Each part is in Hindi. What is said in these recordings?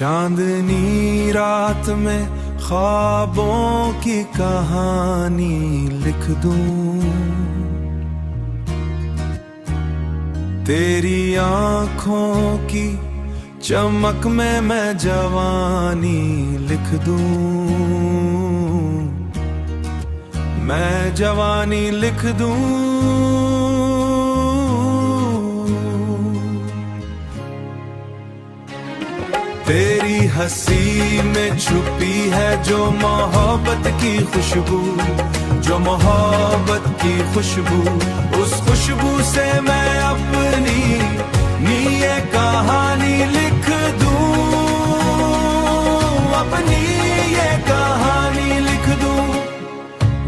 चांदनी रात में ख्वाबों की कहानी लिख दूं, तेरी आंखों की चमक में मैं जवानी लिख दूं, मैं जवानी लिख दूं। तेरी हंसी में छुपी है जो मोहब्बत की खुशबू, जो मोहब्बत की खुशबू, उस खुशबू से मैं अपनी ये कहानी लिख दूं, अपनी ये कहानी लिख दूं।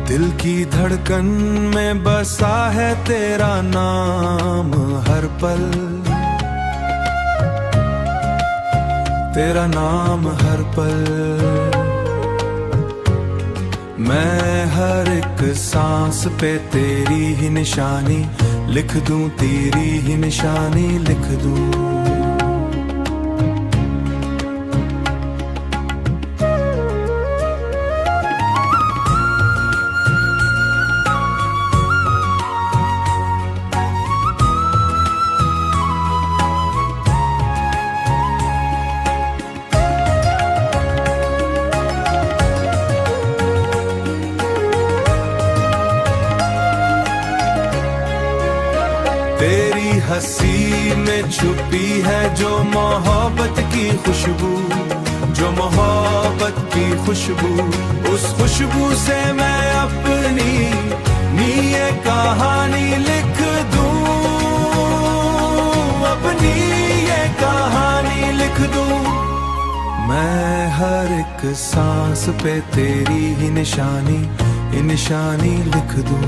दिल की धड़कन में बसा है तेरा नाम हर पल, तेरा नाम हर पल। मैं हर एक सांस पे तेरी ही निशानी लिख दूं, तेरी ही निशानी लिख दूं। तेरी हंसी में छुपी है जो मोहब्बत की खुशबू, जो मोहब्बत की खुशबू, उस खुशबू से मैं अपनी ये कहानी लिख दूं, अपनी ये कहानी लिख दूं। मैं हर एक सांस पे तेरी ही निशानी, ये निशानी लिख दूं,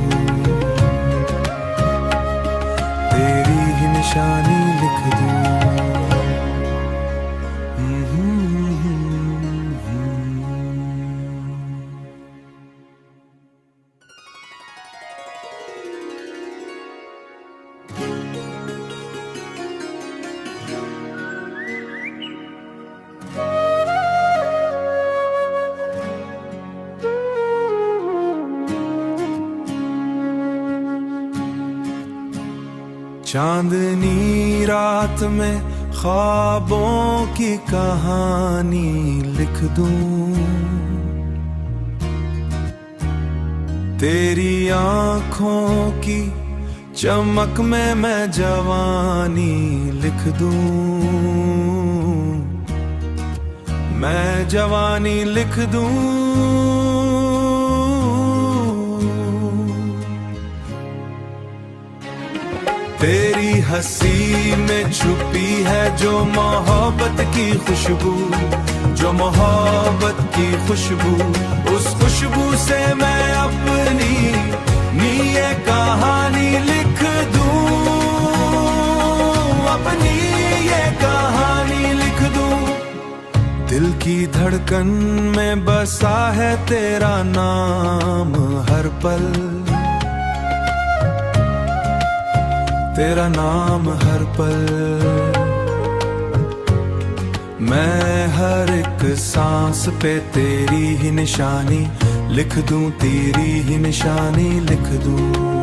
तेरी ही निशानी लिख दूं। चांदनी रात में ख्वाबों की कहानी लिख दूं, तेरी आंखों की चमक में मैं जवानी लिख दूं, मैं जवानी लिख दूं। तेरी हंसी में छुपी है जो मोहब्बत की खुशबू, जो मोहब्बत की खुशबू, उस खुशबू से मैं अपनी ये कहानी लिख दूं, अपनी ये कहानी लिख दूं। दिल की धड़कन में बसा है तेरा नाम हर पल, तेरा नाम हर पल। मैं हर एक सांस पे तेरी ही निशानी लिख दूं, तेरी ही निशानी लिख दूं।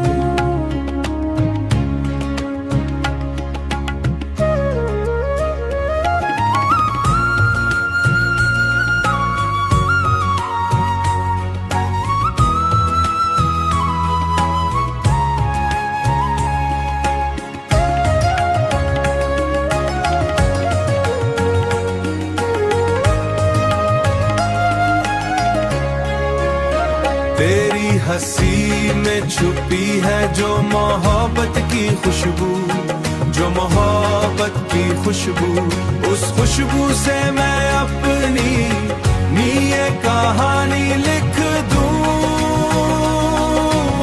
तेरी हंसी में छुपी है जो मोहब्बत की खुशबू, जो मोहब्बत की खुशबू, उस खुशबू से मैं अपनी ये कहानी लिख दूं,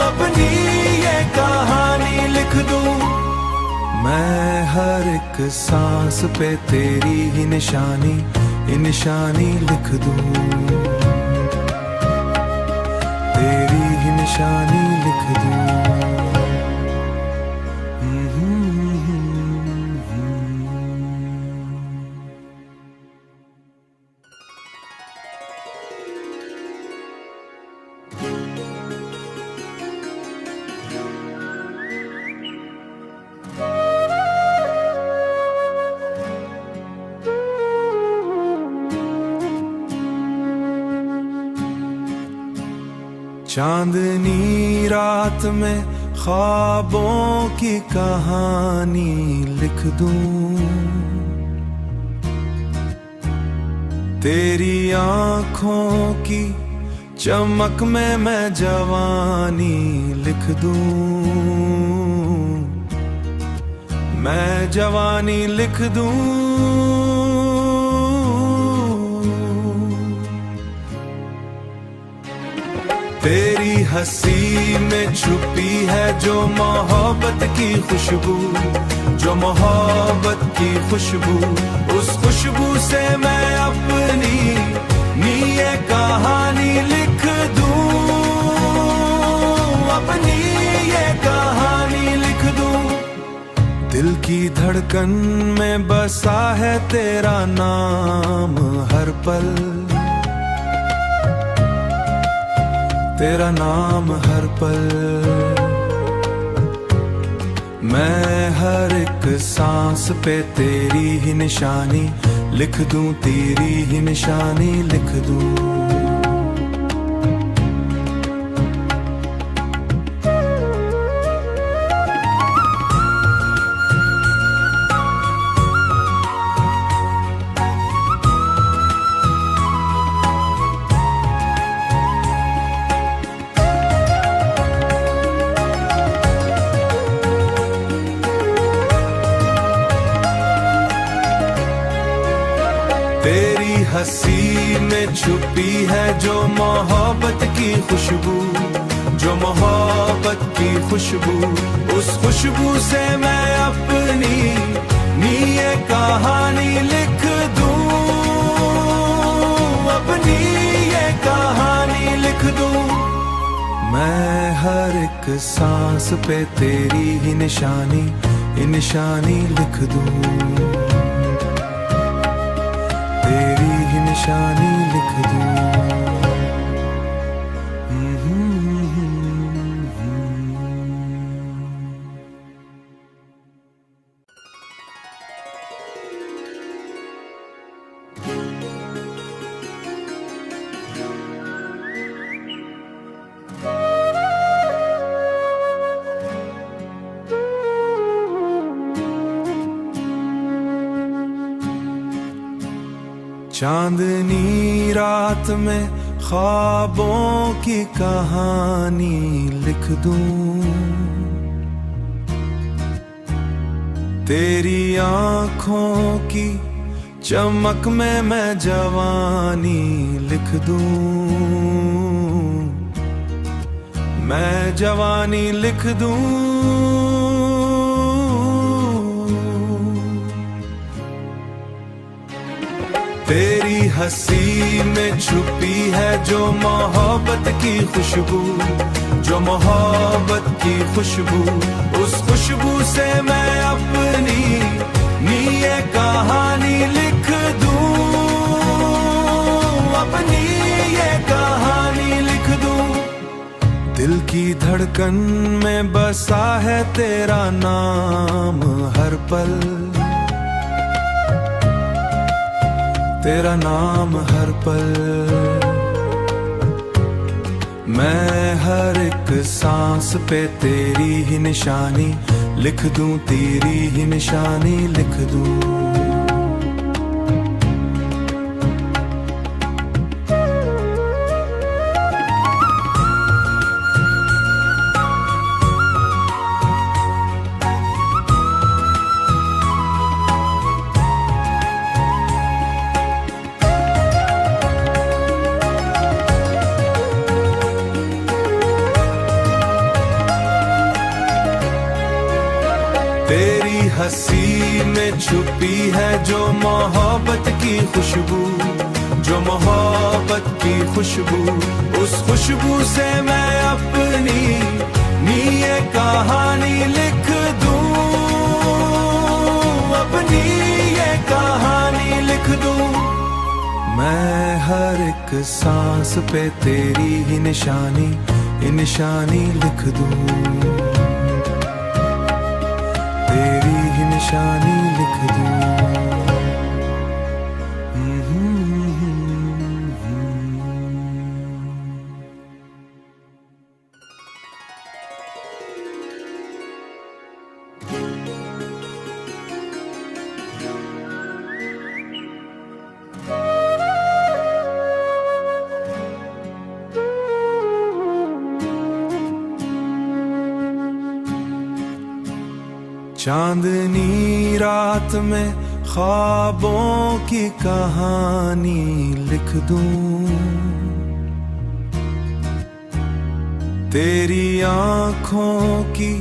अपनी ये कहानी लिख दूं। मैं हर एक सांस पे तेरी ही निशानी, ये निशानी लिख दूं, तेरी ही निशानी लिख दूं। चांदनी रात में ख्वाबों की कहानी लिख दूं, तेरी आंखों की चमक में मैं जवानी लिख दूं, मैं जवानी लिख दूं। तेरी हंसी में छुपी है जो मोहब्बत की खुशबू, जो मोहब्बत की खुशबू, उस खुशबू से मैं अपनी ये कहानी लिख दूं, अपनी ये कहानी लिख दूं। दिल की धड़कन में बसा है तेरा नाम हर पल, तेरा नाम हर पल। मैं हर एक सांस पे तेरी ही निशानी लिख दूं, तेरी ही निशानी लिख दूं। तेरी हंसी में छुपी है जो मोहब्बत की खुशबू, जो मोहब्बत की खुशबू, उस खुशबू से मैं अपनी ये कहानी लिख दूं, अपनी ये कहानी लिख दूं। मैं हर एक सांस पे तेरी ही निशानी, ये निशानी लिख दूं, तेरी ही निशानी लिख दूं। चांदनी रात में ख्वाबों की कहानी लिख दूं, तेरी आंखों की चमक में मैं जवानी लिख दूं, मैं जवानी लिख दूं। तेरी हंसी में छुपी है जो मोहब्बत की खुशबू, जो मोहब्बत की खुशबू, उस खुशबू से मैं अपनी ये कहानी लिख दूं, अपनी ये कहानी लिख दूं। दिल की धड़कन में बसा है तेरा नाम हर पल, तेरा नाम हर पल। मैं हर एक सांस पे तेरी ही निशानी लिख दूं, तेरी ही निशानी लिख दूं। तेरी हंसी में छुपी है जो मोहब्बत की खुशबू, जो मोहब्बत की खुशबू, उस खुशबू से मैं अपनी ये कहानी लिख दूं, अपनी ये कहानी लिख दूं। मैं हर एक सांस पे तेरी ही निशानी, ये निशानी लिख दूं, तेरी ही निशानी लिख दूं। चांदनी रात में ख्वाबों की कहानी लिख दूं, तेरी आंखों की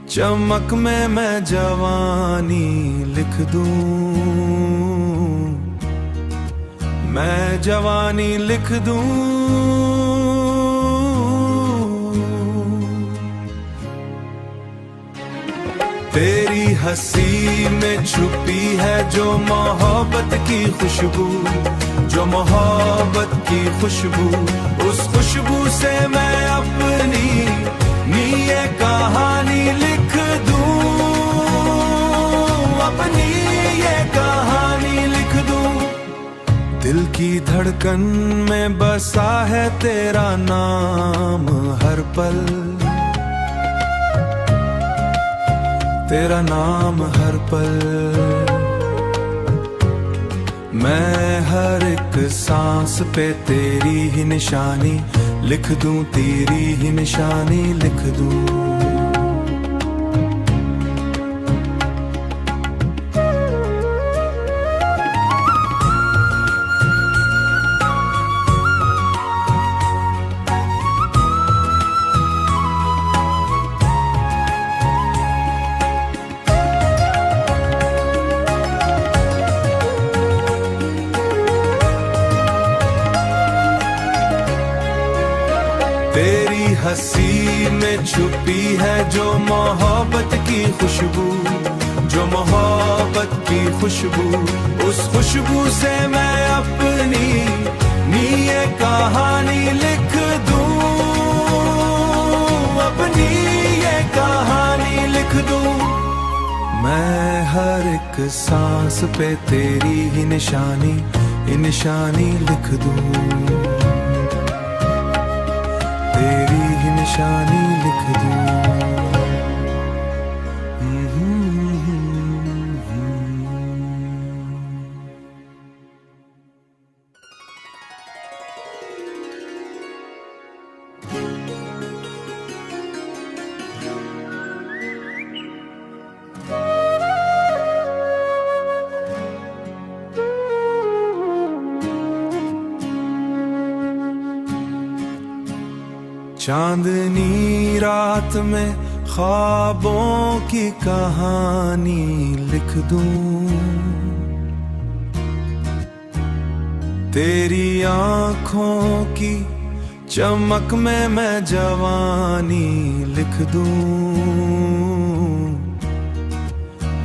चमक में मैं जवानी लिख दूं, मैं जवानी लिख दूं। तेरी हंसी में छुपी है जो मोहब्बत की खुशबू, जो मोहब्बत की खुशबू, उस खुशबू से मैं अपनी ये कहानी लिख दूं, अपनी ये कहानी लिख दूं। दिल की धड़कन में बसा है तेरा नाम हर पल, तेरा नाम हर पल। मैं हर एक सांस पे तेरी ही निशानी लिख दूं, तेरी ही निशानी लिख दूं। तेरी हंसी में छुपी है जो मोहब्बत की खुशबू, जो मोहब्बत की खुशबू, उस खुशबू से मैं अपनी ये कहानी लिख दूं, अपनी ये कहानी लिख दूं। मैं हर एक सांस पे तेरी ही निशानी, ये निशानी लिख दूं, तेरी ही निशानी लिख दूं। चांदनी रात में ख्वाबों की कहानी लिख दूं, तेरी आंखों की चमक में मैं जवानी लिख दूं,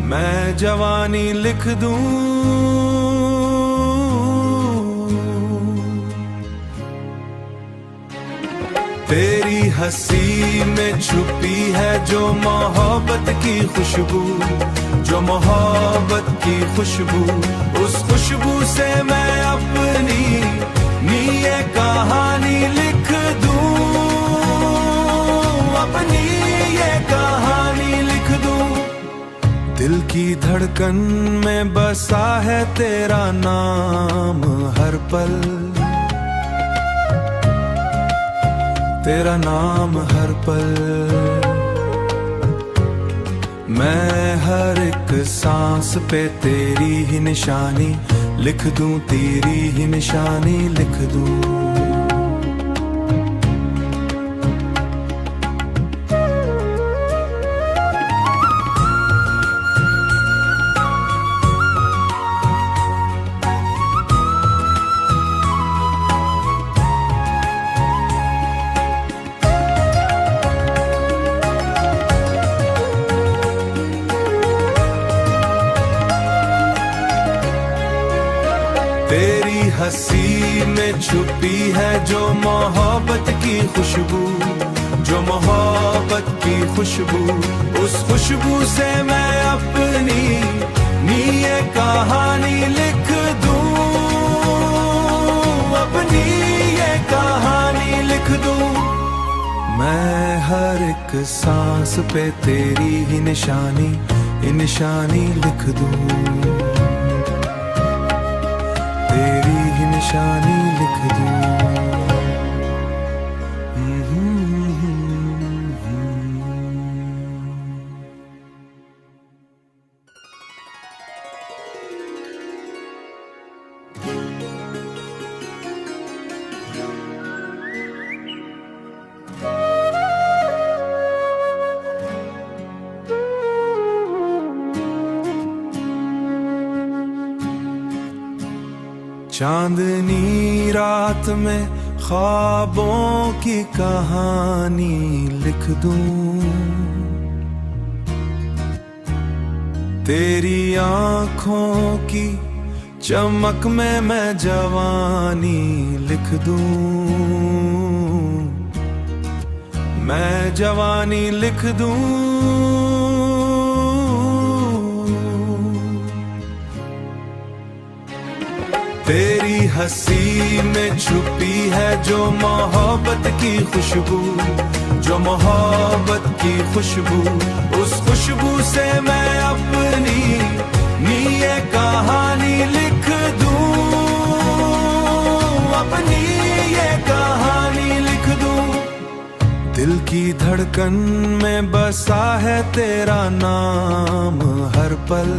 मैं जवानी लिख दूं। तेरी हंसी में छुपी है जो मोहब्बत की खुशबू, जो मोहब्बत की खुशबू, उस खुशबू से मैं अपनी ये कहानी लिख दूं, अपनी ये कहानी लिख दूं। दिल की धड़कन में बसा है तेरा नाम हर पल, तेरा नाम हर पल। मैं हर एक सांस पे तेरी ही निशानी लिख दूं, तेरी ही निशानी लिख दूं। तेरी हंसी में छुपी है जो मोहब्बत की खुशबू, जो मोहब्बत की खुशबू, उस खुशबू से मैं अपनी ये कहानी लिख दूं, अपनी ये कहानी लिख दूं। मैं हर एक सांस पे तेरी ही निशानी, ये निशानी लिख दूं, तेरी ही निशानी लिख दूं। चांदनी रात में ख्वाबों की कहानी लिख दूं, तेरी आंखों की चमक में मैं जवानी लिख दूं, मैं जवानी लिख दूं। तेरी हंसी में छुपी है जो मोहब्बत की खुशबू, जो मोहब्बत की खुशबू, उस खुशबू से मैं अपनी ये कहानी लिख दूं, अपनी ये कहानी लिख दूं। दिल की धड़कन में बसा है तेरा नाम हर पल,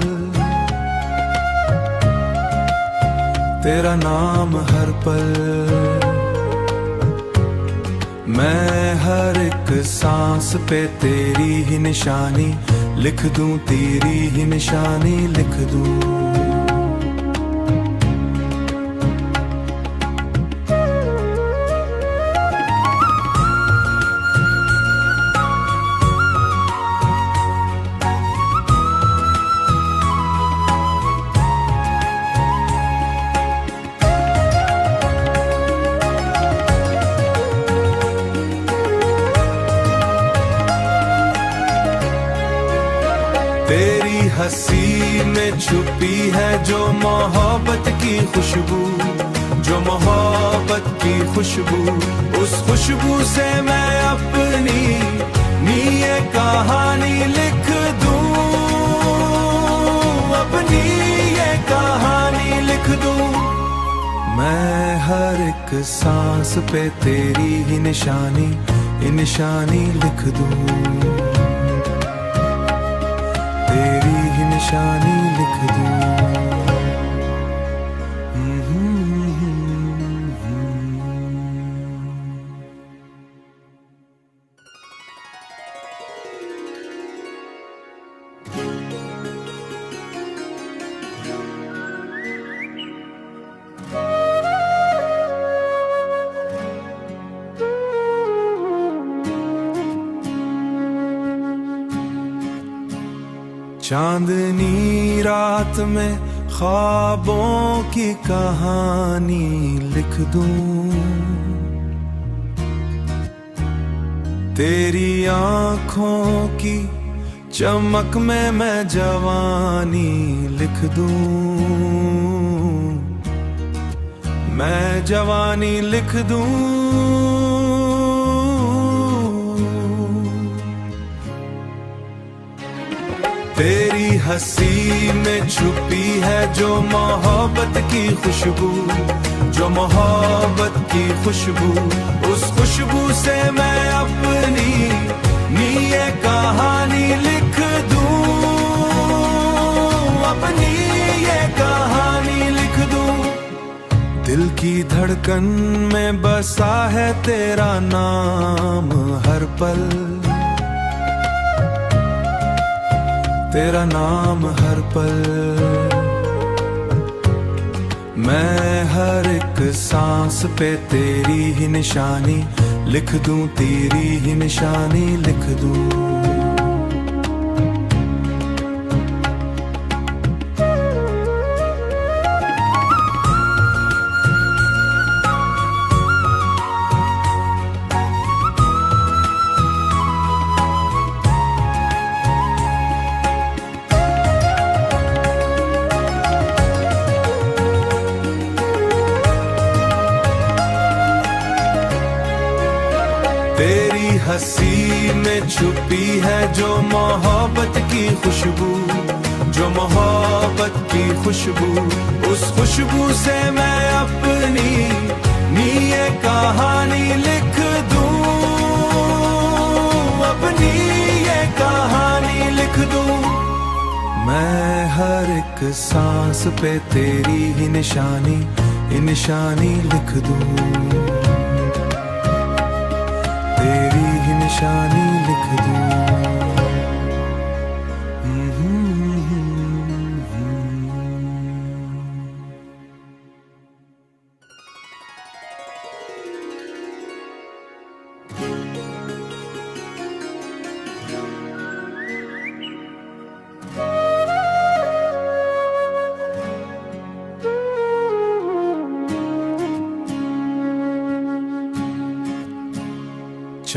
तेरा नाम हर पल। मैं हर एक सांस पे तेरी ही निशानी लिख दूं, तेरी ही निशानी लिख दूं। तेरी हंसी में छुपी है जो मोहब्बत की खुशबू, जो मोहब्बत की खुशबू, उस खुशबू से मैं अपनी ये कहानी लिख दूं, अपनी ये कहानी लिख दूं। मैं हर एक सांस पे तेरी ही निशानी, ये निशानी लिख दूं, तेरी ही निशानी लिख दूं। चांदनी रात में ख्वाबों की कहानी लिख दूं, तेरी आंखों की चमक में मैं जवानी लिख दूं, मैं जवानी लिख दूं। तेरी हंसी में छुपी है जो मोहब्बत की खुशबू, जो मोहब्बत की खुशबू, उस खुशबू से मैं अपनी ये कहानी लिख दूं, अपनी ये कहानी लिख दूं। दिल की धड़कन में बसा है तेरा नाम हर पल, तेरा नाम हर पल। मैं हर एक सांस पे तेरी ही निशानी लिख दूं, तेरी ही निशानी लिख दूं। तेरी हंसी में छुपी है जो मोहब्बत की खुशबू, जो मोहब्बत की खुशबू, उस खुशबू से मैं अपनी ये कहानी लिख दूं, अपनी ये कहानी लिख दूं। मैं हर एक सांस पे तेरी ही निशानी, ये निशानी लिख दूं, तेरी ही निशानी लिख दूं।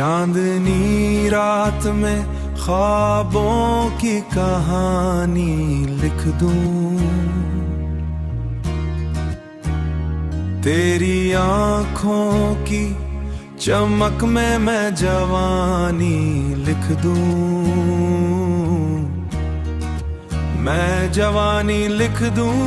चांदनी रात में ख्वाबों की कहानी लिख दूं, तेरी आंखों की चमक में मैं जवानी लिख दूं, मैं जवानी लिख दूं।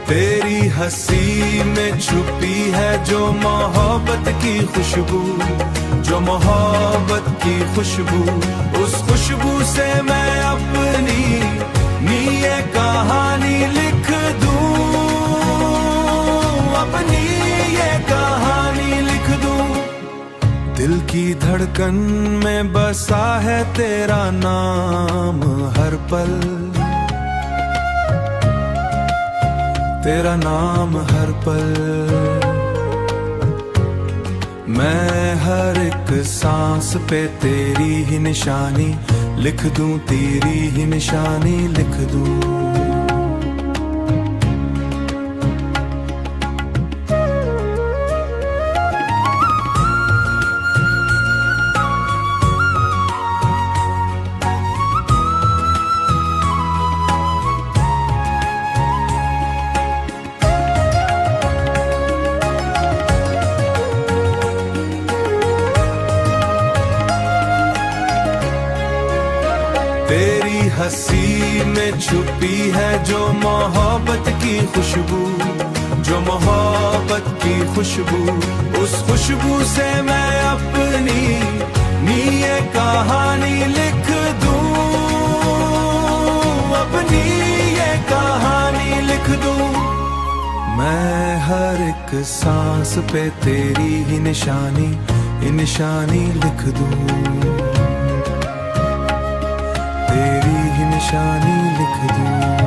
तेरी हंसी में छुपी है जो मोहब्बत की खुशबू, जो मोहब्बत की खुशबू, उस खुशबू से मैं अपनी ये कहानी लिख दूं, अपनी ये कहानी लिख दूं। दिल की धड़कन में बसा है तेरा नाम हर पल, तेरा नाम हर पल। मैं हर एक सांस पे तेरी ही निशानी लिख दूं, तेरी ही निशानी लिख दूं। तेरी हंसी में छुपी है जो मोहब्बत की खुशबू, जो मोहब्बत की खुशबू, उस खुशबू से मैं अपनी ये कहानी लिख दूं, अपनी ये कहानी लिख दूं। मैं हर एक सांस पे तेरी ही निशानी लिख दूं, तेरी ही निशानी लिख दूं।